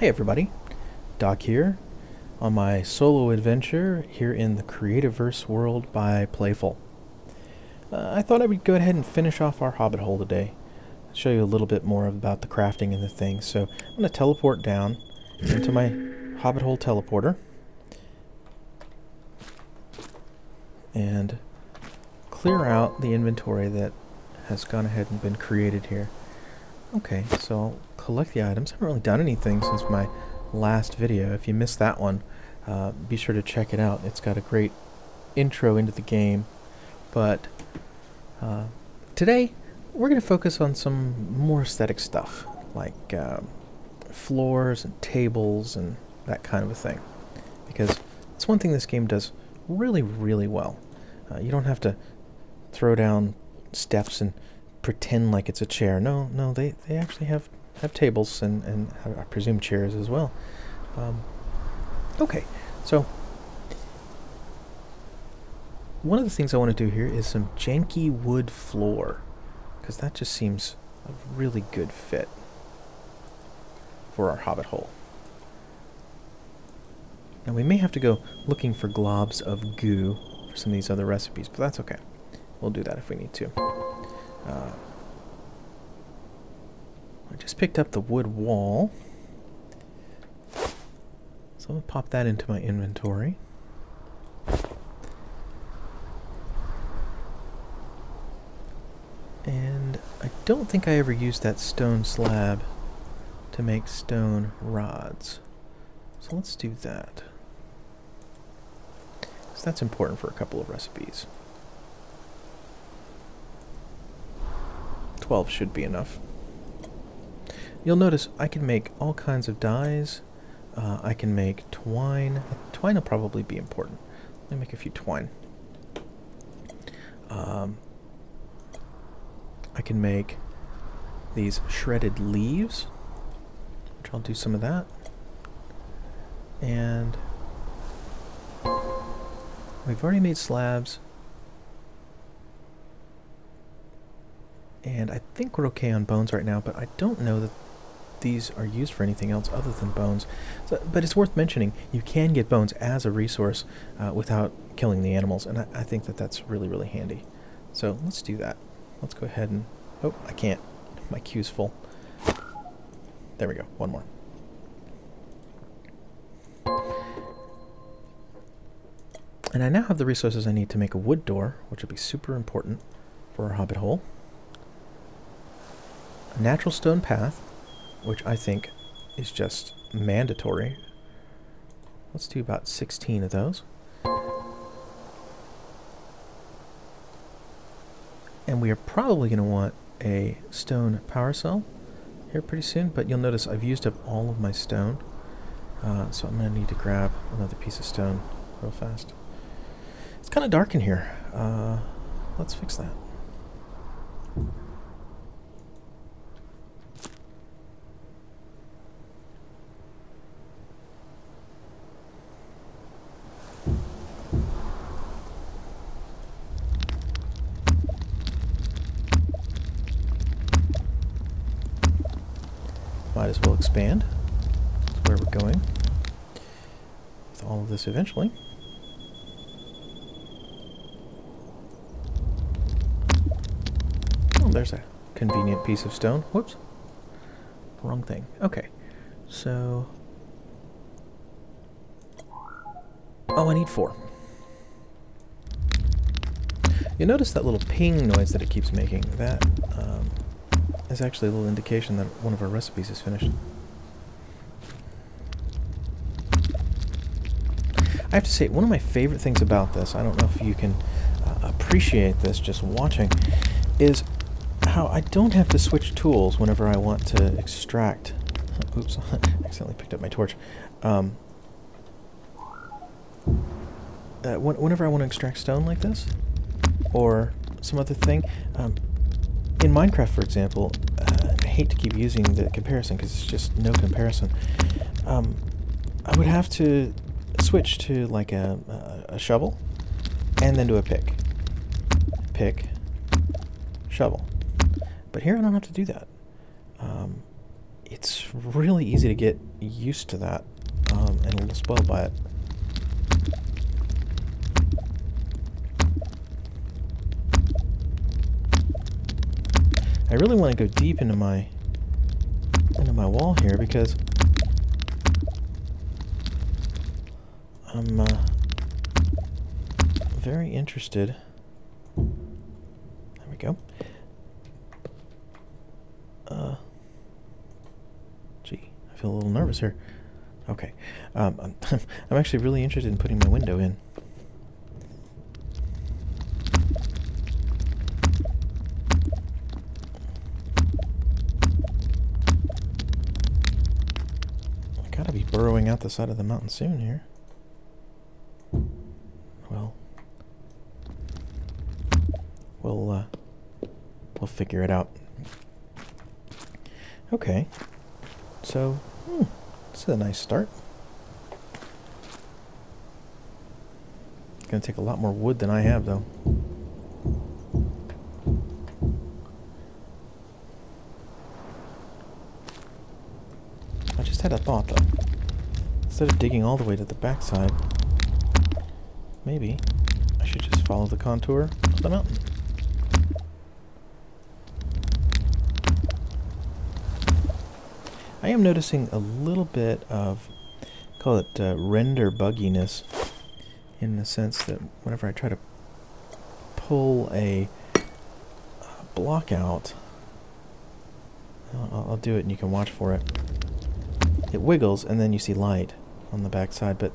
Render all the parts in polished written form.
Hey everybody, Doc here on my solo adventure here in the Creativerse world by Playful. I thought I would go ahead and finish off our Hobbit Hole today, show you a little bit more about the crafting and the things. So I'm going to teleport down into my Hobbit Hole teleporter and clear out the inventory that has gone ahead and been created here. Okay, so I'll collect the items. I haven't really done anything since my last video. If you missed that one, be sure to check it out. It's got a great intro into the game. But today, we're going to focus on some more aesthetic stuff, like floors and tables and that kind of a thing. Because it's one thing this game does really, really well. You don't have to throw down steps and pretend like it's a chair. No, they actually have tables and I presume chairs as well. Okay, so one of the things I want to do here is some janky wood floor, because that just seems a really good fit for our Hobbit Hole. Now we may have to go looking for globs of goo for some of these other recipes, but that's okay. We'll do that if we need to. I just picked up the wood wall, so I'm going to pop that into my inventory. And I don't think I ever used that stone slab to make stone rods, so let's do that. So that's important for a couple of recipes. 12 should be enough. You'll notice I can make all kinds of dyes. I can make twine. Twine will probably be important. Let me make a few twine. I can make these shredded leaves, which I'll do some of that. And we've already made slabs. And I think we're okay on bones right now, but I don't know that these are used for anything else other than bones. So, but it's worth mentioning, you can get bones as a resource without killing the animals, and I think that that's really, really handy. So let's do that. Let's go ahead and... Oh, I can't. My queue's full. There we go. One more. And I now have the resources I need to make a wood door, which will be super important for our Hobbit Hole. A natural stone path, which I think is just mandatory. Let's do about 16 of those. And we are probably going to want a stone power cell here pretty soon, but you'll notice I've used up all of my stone. So I'm going to need to grab another piece of stone real fast. It's kind of dark in here. Let's fix that. Might as well expand. That's where we're going with all of this eventually. Oh, there's a convenient piece of stone. Whoops. Wrong thing. Okay. So... Oh, I need 4. You notice that little ping noise that it keeps making. That is actually a little indication that one of our recipes is finished. I have to say, one of my favorite things about this, I don't know if you can appreciate this just watching, is how I don't have to switch tools whenever I want to extract... Oops, I accidentally picked up my torch. Whenever I want to extract stone like this, or some other thing, in Minecraft, for example, I hate to keep using the comparison because it's just no comparison. I would have to switch to like a shovel, and then do a pick. Pick, shovel. But here I don't have to do that. it's really easy to get used to that, and a little spoiled by it. I really want to go deep into my wall here because I'm very interested. There we go. Gee, I feel a little nervous here. Okay, I'm actually really interested in putting my window in. I gotta be burrowing out the side of the mountain soon here. Well, we'll figure it out. Okay, so this is a nice start. It's gonna take a lot more wood than I have, though. I just had a thought, though. Instead of digging all the way to the backside, maybe I should just follow the contour of the mountain. I am noticing a little bit of, call it render bugginess, in the sense that whenever I try to pull a block out, I'll do it and you can watch for it. It wiggles and then you see light on the back side, but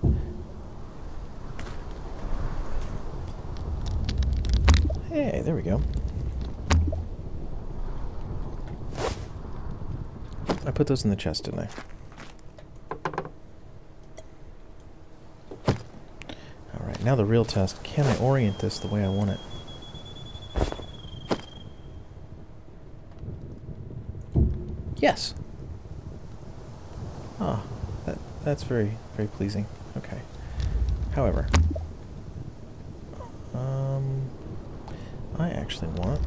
hey, there we go. I put those in the chest, didn't I? Alright, now the real test. Can I orient this the way I want it? Yes! Ah, that's very, very pleasing. Okay. However, I actually want...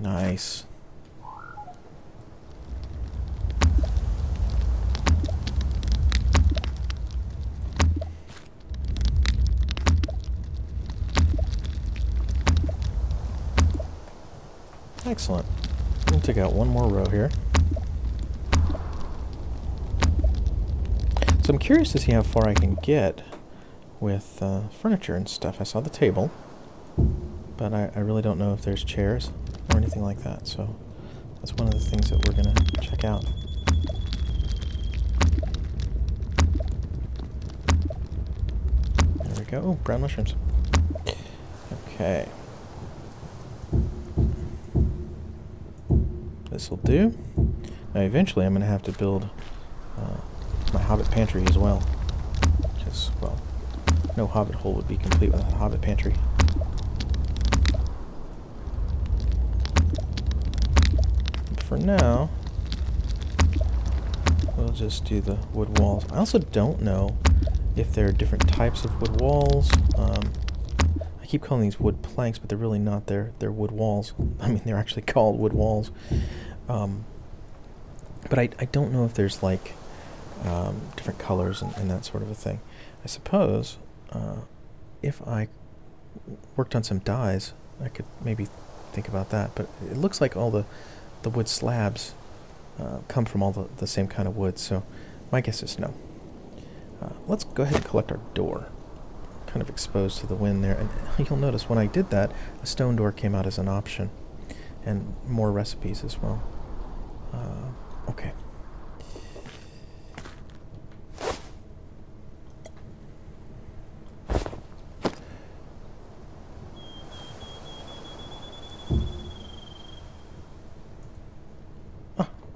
Nice. Excellent. We'll take out one more row here. So I'm curious to see how far I can get with furniture and stuff. I saw the table, but I really don't know if there's chairs or anything like that, so that's one of the things that we're going to check out. There we go. Oh, brown mushrooms. Okay. This will do. Now eventually I'm going to have to build my Hobbit pantry as well. Because, well, no Hobbit Hole would be complete without a Hobbit pantry. For now, we'll just do the wood walls. I also don't know if there are different types of wood walls. I keep calling these wood planks, but they're really not. They're wood walls. I mean, they're actually called wood walls. But I don't know if there's like different colors and that sort of a thing. I suppose if I worked on some dyes, I could maybe think about that. But it looks like all the wood slabs come from all the same kind of wood, so my guess is no. Let's go ahead and collect our door. Kind of exposed to the wind there, and you'll notice when I did that, a stone door came out as an option, and more recipes as well. Okay.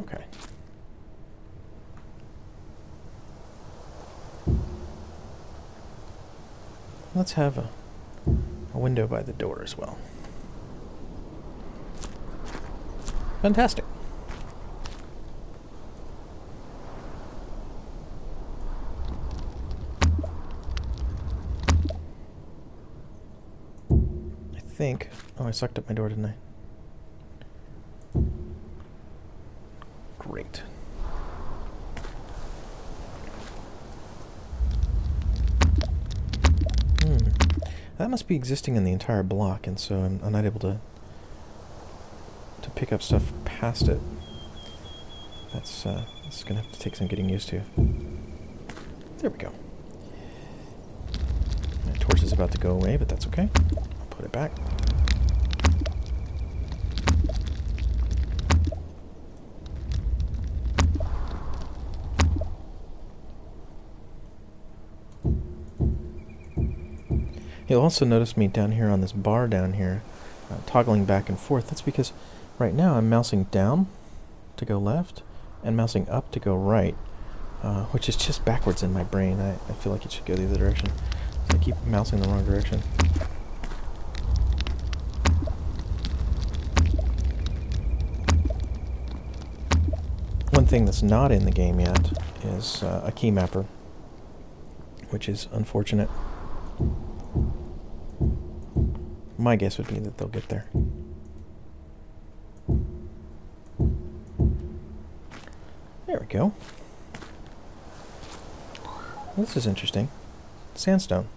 Okay. Let's have a window by the door as well. Fantastic. think... Oh, I sucked up my door, didn't I? Great. That must be existing in the entire block, and so I'm not able to pick up stuff past it. That's gonna have to take some getting used to. There we go. My torch is about to go away, but that's okay. I'll put it back. You'll also notice me down here on this bar down here, toggling back and forth. That's because right now I'm mousing down to go left and mousing up to go right, which is just backwards in my brain. I feel like it should go the other direction. So I keep mousing the wrong direction. One thing that's not in the game yet is a key mapper, which is unfortunate. My guess would be that they'll get there. There we go. This is interesting. Sandstone.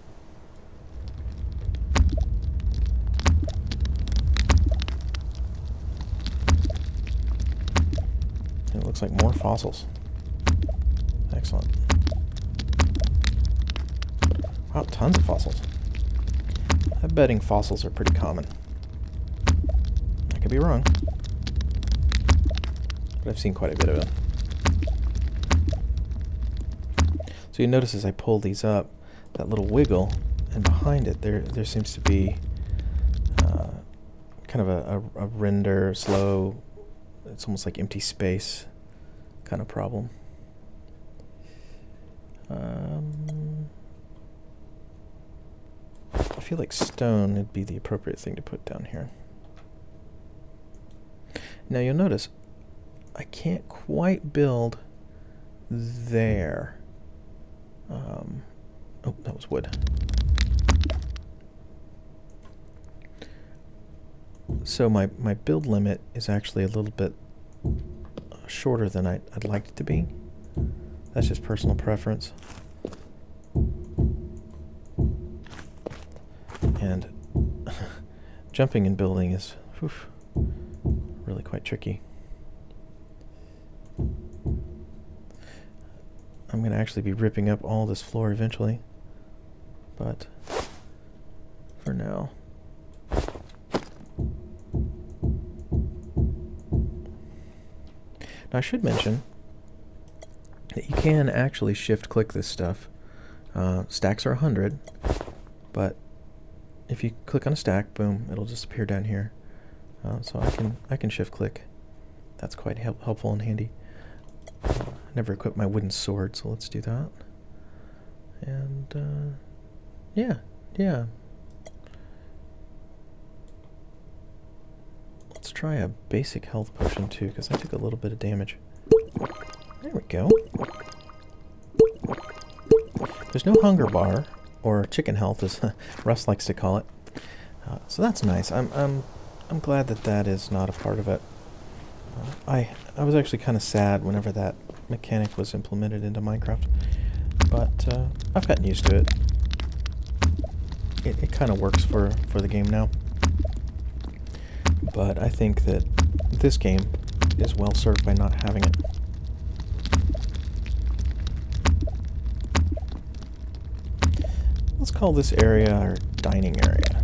And it looks like more fossils. Excellent. Wow, tons of fossils. I'm betting fossils are pretty common. I could be wrong, but I've seen quite a bit of it. So you notice as I pull these up, that little wiggle, and behind it there seems to be kind of a render, slow, it's almost like empty space kind of problem. I feel like stone would be the appropriate thing to put down here. Now you'll notice I can't quite build there. Oh, that was wood. So my build limit is actually a little bit shorter than I'd like it to be. That's just personal preference. And jumping and building is really quite tricky. I'm going to actually be ripping up all this floor eventually, but for now. Now I should mention that you can actually shift-click this stuff. Stacks are 100, but if you click on a stack, boom, it'll just appear down here. So I can shift-click. That's quite helpful and handy. I never equipped my wooden sword, so let's do that. And yeah. Let's try a basic health potion too, because I took a little bit of damage. There we go. There's no hunger bar, or chicken health, as Russ likes to call it. So that's nice. I'm glad that is not a part of it. I was actually kind of sad whenever that mechanic was implemented into Minecraft, but I've gotten used to it. It kind of works for the game now. But I think that this game is well served by not having it. Let's call this area our dining area.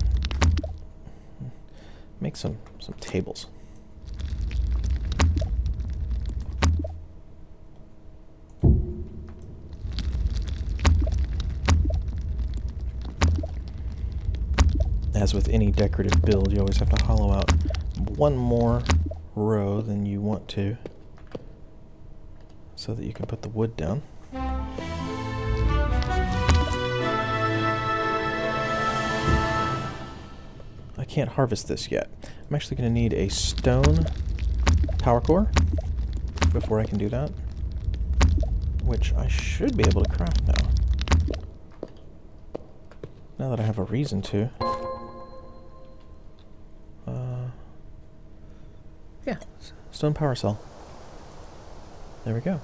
Make some tables. As with any decorative build, you always have to hollow out one more row than you want to, so that you can put the wood down. I can't harvest this yet. I'm actually going to need a stone power core before I can do that, which I should be able to craft now. Now that I have a reason to. Yeah, stone power cell. There we go.